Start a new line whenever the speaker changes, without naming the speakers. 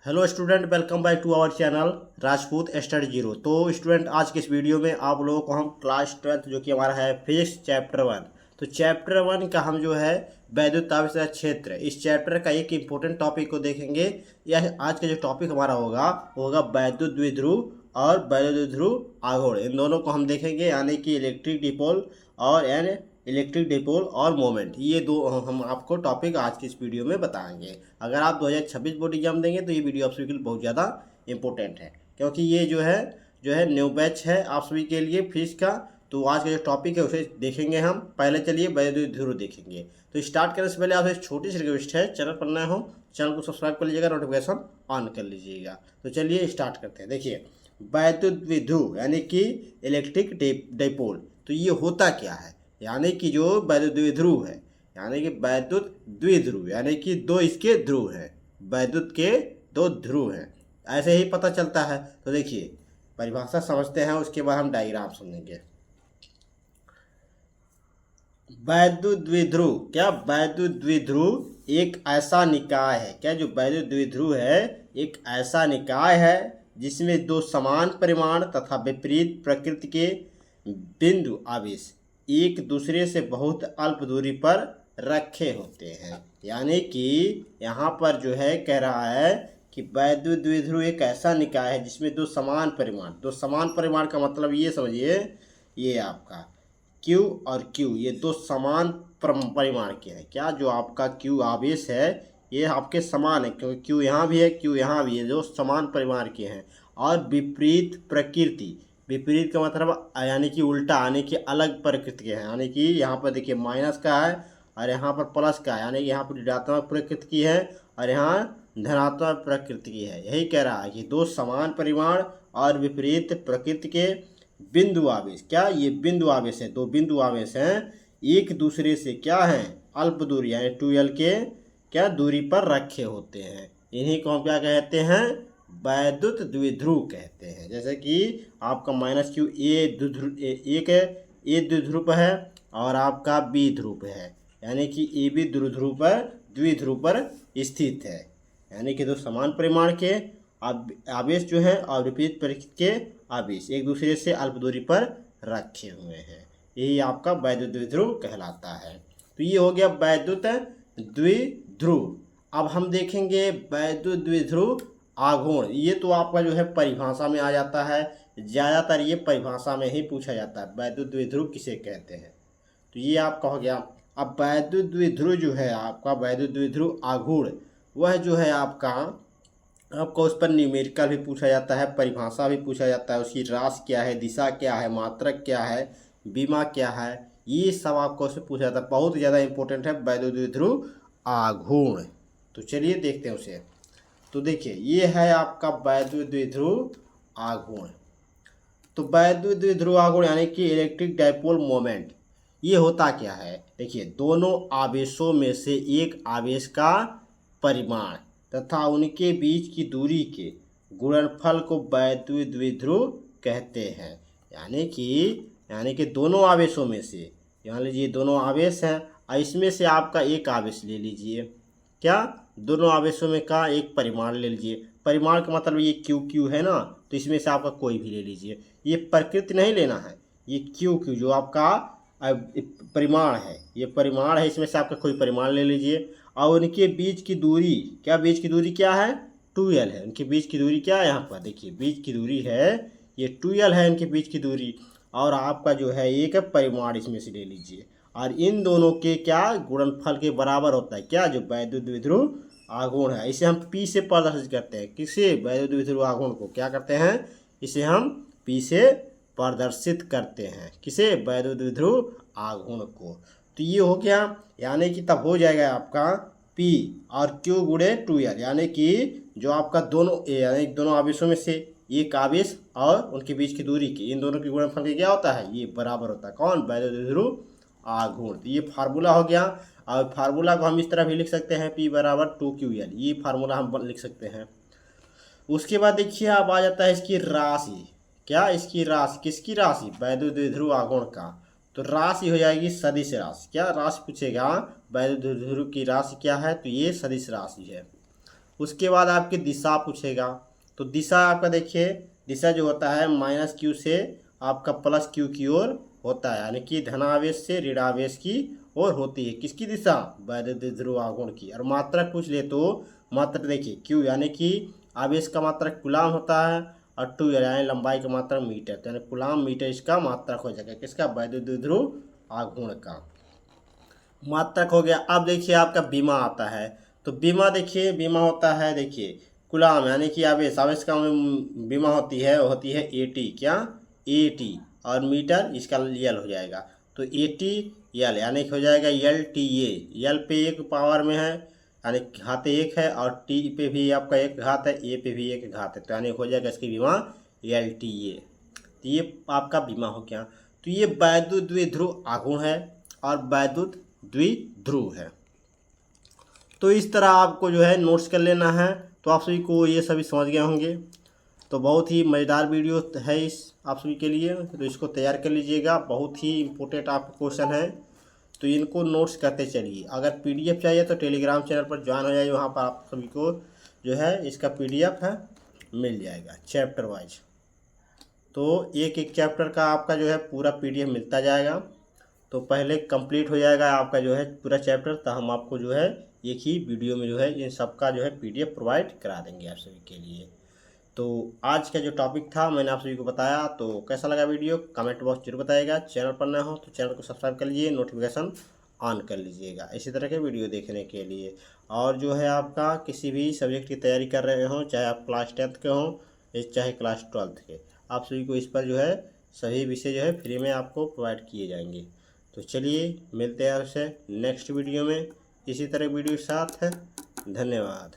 Hello student, welcome back to our channel Rajput study zero. तो student, आज के इस वीडियो में आप लोगों को हम क्लास 12 जो कि हमारा है फिजिक्स चैप्टर 1, तो चैप्टर 1 का हम जो है वैद्युताविष्कार क्षेत्र, इस चैप्टर का एक इम्पोर्टेंट टॉपिक को देखेंगे। यह आज का जो टॉपिक हमारा होगा वो होगा वैद्युत द्विध्रुव और वैद्युत द्विध्रुव आघूर्ण। इन दोनों को हम देखेंगे, यानी कि इलेक्ट्रिक डिपोल और एन इलेक्ट्रिक डिपोल और मोमेंट। ये दो हम आपको टॉपिक आज की इस वीडियो में बताएंगे। अगर आप 2026 बोर्ड एग्जाम देंगे तो ये वीडियो आप सभी के लिए बहुत ज़्यादा इंपॉर्टेंट है, क्योंकि ये जो है न्यू बैच है आप सभी के लिए फिजिक्स का। तो आज का जो टॉपिक है उसे देखेंगे हम। पहले चलिए वैद्युत द्विध्रुव देखेंगे। तो स्टार्ट करने से पहले आपसे छोटी सी रिक्वेस्ट है, चैनल पर नए हो चैनल को सब्सक्राइब कर लीजिएगा, नोटिफिकेशन ऑन कर लीजिएगा। तो चलिए स्टार्ट करते हैं। देखिए, वैद्युत द्विध्रुव यानी कि इलेक्ट्रिक डाइपोल, तो ये होता क्या है? यानी कि जो वैद्युत द्विध्रुव है, यानी कि वैद्युत द्विध्रुव यानी कि दो इसके ध्रुव हैं, वैद्युत के दो ध्रुव हैं, ऐसे ही पता चलता है। तो देखिए, परिभाषा समझते हैं, उसके बाद हम डायग्राम समझेंगे। वैद्युत द्विध्रुव, क्या वैद्युत द्विध्रुव एक ऐसा निकाय है, क्या जो वैद्युत द्विध्रुव है एक ऐसा निकाय है जिसमें दो समान परिमाण तथा विपरीत प्रकृति के बिंदु आवेश एक दूसरे से बहुत अल्प दूरी पर रखे होते हैं। यानी कि यहाँ पर जो है कह रहा है कि वैद्युत द्विध्रुव एक ऐसा निकाय है जिसमें दो समान परिमाण का मतलब ये समझिए, ये आपका Q और Q, ये दो समान परिमाण के हैं। क्या जो आपका Q आवेश है ये आपके समान है, क्योंकि Q यहाँ भी है, Q यहाँ भी है, जो समान परिमाण के हैं। और विपरीत प्रकृति, विपरीत का मतलब यानी कि उल्टा, यानी कि अलग प्रकृति के हैं। यानी कि यहाँ पर देखिए माइनस का है और यहाँ पर प्लस का है, यानी कि यहाँ पर ऋणात्मक प्रकृति की है और यहाँ धनात्मक प्रकृति की है। यही कह रहा है कि दो समान परिमाण और विपरीत प्रकृति के बिंदु आवेश, क्या ये बिंदु आवेश है, दो बिंदु आवेश हैं, एक दूसरे से क्या है अल्प दूरी यानी 2l के क्या दूरी पर रखे होते हैं। इन्हीं को हम क्या कहते हैं? वैद्युत द्विध्रुव कहते हैं। जैसे कि आपका -q एक है, ए द्विध्रुव है और आपका बी ध्रुव है, यानी कि ए बी द्विध्रुव पर स्थित है। यानी कि दो समान परिमाण के आवेश जो है और विपरीत प्रकृति के आवेश एक दूसरे से अल्प दूरी पर रखे हुए हैं, यही आपका वैद्युत द्विध्रुव कहलाता है। तो ये हो गया वैद्युत द्विध्रुव। अब हम देखेंगे वैद्युत द्विध्रुव आघूर्ण। ये तो आपका जो है परिभाषा में आ जाता है, ज़्यादातर ये परिभाषा में ही पूछा जाता है, वैद्युत द्विध्रुव किसे कहते हैं। तो ये आपका हो गया। अब वैद्युत द्विध्रुव जो है आपका वैद्युत द्विध्रुव आघूर्ण, वह जो है आपको उस पर न्यूमेरिकल भी पूछा जाता है, परिभाषा भी पूछा जाता है, उसकी राशि क्या है, दिशा क्या है, मात्रक क्या है, बीमा क्या है, ये सब आपको उससे पूछा जाता है। बहुत ज़्यादा इंपॉर्टेंट है वैद्युत द्विध्रुव आघूर्ण। तो चलिए देखते हैं उसे। तो देखिए, ये है आपका वैद्युत द्विध्रुव आघूर्ण। तो वैद्युत द्विध्रुव आघूर्ण यानी कि इलेक्ट्रिक डाइपोल मोमेंट, ये होता क्या है? देखिए, दोनों आवेशों में से एक आवेश का परिमाण तथा उनके बीच की दूरी के गुणनफल को वैद्युत द्विध्रुव कहते हैं। यानी कि दोनों आवेशों में से, मान लीजिए दोनों आवेश हैं और इसमें से आपका एक आवेश ले लीजिए, क्या दोनों आवेशों में का एक परिमाण ले लीजिए। परिमाण का मतलब ये Q है ना, तो इसमें से आपका कोई भी ले लीजिए। ये प्रकृति नहीं लेना है, ये Q जो आपका परिमाण है, ये परिमाण है, इसमें से आपका कोई परिमाण ले लीजिए। और उनके बीच की दूरी, क्या बीच की दूरी क्या है? 2l है। उनके बीच की दूरी क्या है? यहाँ पर देखिए बीच की दूरी है, ये 2l है इनके बीच की दूरी। और आपका जो है एक परिमाण इसमें से ले लीजिए और इन दोनों के क्या गुणनफल के बराबर होता है, क्या जो वैद्युत द्विध्रुव आघूर्ण है। इसे हम P से प्रदर्शित करते हैं। किसे? वैद्युत द्विध्रुव आघूर्ण को क्या करते हैं? इसे हम P से प्रदर्शित करते हैं। किसे? वैद्युत द्विध्रुव आघूर्ण को। तो ये हो गया, यानी कि तब हो जाएगा आपका P और Q गुणे 2l, यानी कि जो आपका दोनों आवेशों में से एक आवेश और उनके बीच की दूरी की, इन दोनों के गुणनफल क्या होता है? ये बराबर होता है कौन? वैद्युत द्विध्रुव आघूर्ण। तो ये फार्मूला हो गया। और फार्मूला को हम इस तरह भी लिख सकते हैं, P बराबर 2QL, ये फार्मूला हम लिख सकते हैं। उसके बाद देखिए अब आ जाता है इसकी राशि। क्या इसकी राशि? किसकी राशि? वैद्युत द्विध्रुव आघूर्ण का। तो राशि हो जाएगी सदिश राशि। क्या राशि पूछेगा? वैद्युत द्विध्रुव की राशि क्या है? तो ये सदिश राशि है। उसके बाद आपकी दिशा पूछेगा। तो दिशा आपका देखिए, दिशा जो होता है -q से आपका +q की ओर होता है, यानी कि धनावेश से ऋणावेश की ओर होती है। किसकी दिशा? वैद्युत द्विध्रुव आघूर्ण की। और मात्रक पूछ ले तो मात्रक देखिए q यानी कि आवेश का मात्रक कूलाम होता है, और 2 यानी लंबाई का मात्रक मीटर, तो यानी कूलाम मीटर इसका मात्रक हो जाएगा। किसका? वैद्युत द्विध्रुव आघूर्ण का मात्रक हो गया। अब देखिए आपका बीमा आता है। तो बीमा देखिए, बीमा होता है देखिए कूलाम यानी कि आवेश, आवेश का बीमा होती है AT, क्या AT, और मीटर इसका यल हो जाएगा। तो AT यल यानी कि हो जाएगा LTA। यल पे 1 पावर में है यानी घात 1 है, और टी पे भी आपका 1 घात है, ए पे भी 1 घात है, तो यानी हो जाएगा इसकी बीमा LTA। तो ये आपका बीमा हो गया। तो ये वैद्युत द्विध्रुव आघूर्ण है और वैद्युत द्विध्रुव है। तो इस तरह आपको जो है नोट्स कर लेना है। तो आप सभी को ये सभी समझ गए होंगे। तो बहुत ही मज़ेदार वीडियो है इस आप सभी के लिए, तो इसको तैयार कर लीजिएगा। बहुत ही इम्पोर्टेंट आपके क्वेश्चन है, तो इनको नोट्स करते चलिए। अगर PDF चाहिए तो टेलीग्राम चैनल पर ज्वाइन हो जाइए, वहाँ पर आप सभी को जो है इसका PDF है मिल जाएगा चैप्टर वाइज। तो एक एक चैप्टर का आपका जो है पूरा PDF मिलता जाएगा। तो पहले कंप्लीट हो जाएगा आपका जो है पूरा चैप्टर, तो हम आपको जो है एक ही वीडियो में जो है इन सबका जो है PDF प्रोवाइड करा देंगे आप सभी के लिए। तो आज का जो टॉपिक था मैंने आप सभी को बताया। तो कैसा लगा वीडियो कमेंट बॉक्स जरूर बताइएगा। चैनल पर नया हो तो चैनल को सब्सक्राइब कर लीजिए, नोटिफिकेशन ऑन कर लीजिएगा इसी तरह के वीडियो देखने के लिए। और जो है आपका किसी भी सब्जेक्ट की तैयारी कर रहे हों, चाहे आप क्लास 10th के हों चाहे क्लास 12th के, आप सभी को इस पर जो है सभी विषय जो है फ्री में आपको प्रोवाइड किए जाएंगे। तो चलिए मिलते हैं आपसे नेक्स्ट वीडियो में इसी तरह वीडियो के साथ। धन्यवाद।